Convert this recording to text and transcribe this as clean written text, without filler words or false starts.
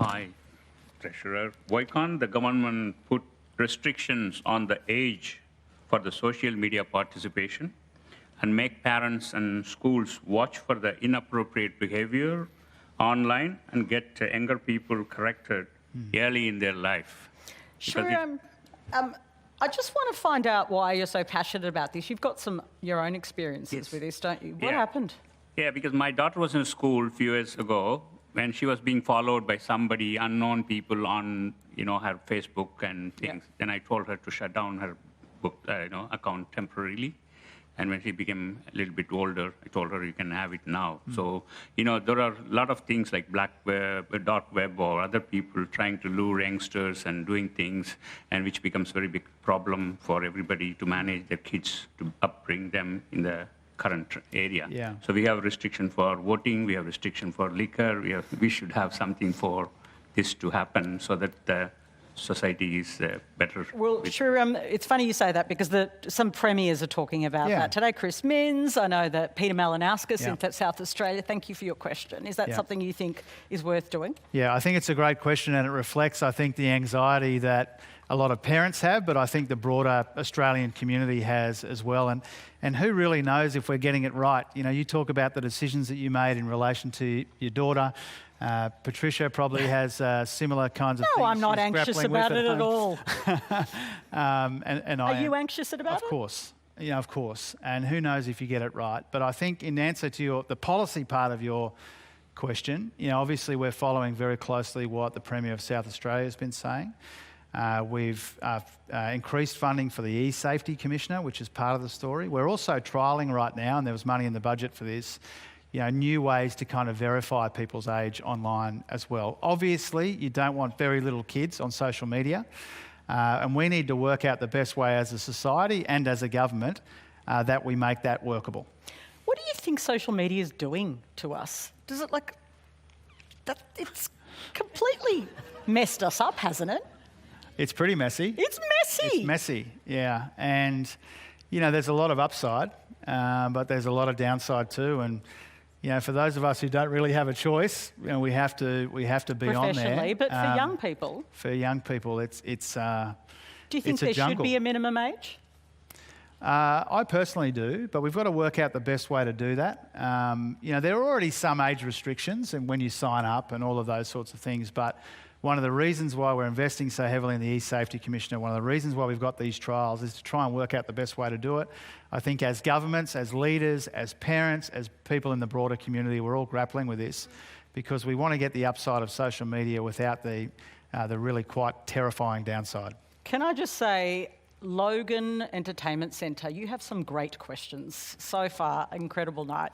Hi, Treasurer. Why can't the government put restrictions on the age for the social media participation and make parents and schools watch for the inappropriate behavior online and get younger people corrected early in their life? Sure. I just want to find out why you're so passionate about this. You've got your own experiences with this, don't you? What happened? Yeah, because my daughter was in school a few years ago when she was being followed by somebody, unknown people on, her Facebook and things. Then I told her to shut down her book, account temporarily. And when she became a little bit older, I told her you can have it now. So, there are a lot of things like black web, dark web, or other people trying to lure youngsters and doing things, and which becomes a very big problem for everybody to manage their kids, to upbring them in the current area. Yeah. So we have restriction for voting, we have restriction for liquor, we should have something for this to happen so that the society is better. Well, sure. It's funny you say that because some premiers are talking about that today. Chris Minns, I know that Peter Malinauskas in South Australia. Thank you for your question. Is that something you think is worth doing? Yeah, I think it's a great question, and it reflects, I think, the anxiety that a lot of parents have, but I think the broader Australian community has as well. And who really knows if we're getting it right? You talk about the decisions that you made in relation to your daughter. Patricia probably has similar kinds of things. No, I'm not anxious about it at all. Are you anxious about it? Of course. Of course. And who knows if you get it right. But I think in answer to the policy part of your question, obviously we're following very closely what the Premier of South Australia has been saying. We've increased funding for the E-Safety Commissioner, which is part of the story. We're also trialling right now, and there was money in the budget for this, new ways to kind of verify people's age online as well. Obviously, you don't want very little kids on social media, and we need to work out the best way as a society and as a government that we make that workable. What do you think social media is doing to us? Does it it's completely messed us up, hasn't it? It's pretty messy. It's messy. It's messy, yeah. And, there's a lot of upside, but there's a lot of downside too. And, for those of us who don't really have a choice, we have to be on there. Professionally, but for young people? For young people, it's Do you think there should be a minimum age? I personally do, but we've got to work out the best way to do that. There are already some age restrictions and when you sign up and all of those sorts of things, but one of the reasons why we're investing so heavily in the E-Safety Commissioner, one of the reasons why we've got these trials is to try and work out the best way to do it. I think as governments, as leaders, as parents, as people in the broader community, we're all grappling with this because we want to get the upside of social media without the really quite terrifying downside. Can I just say, Logan Entertainment Centre, you have some great questions so far. Incredible night.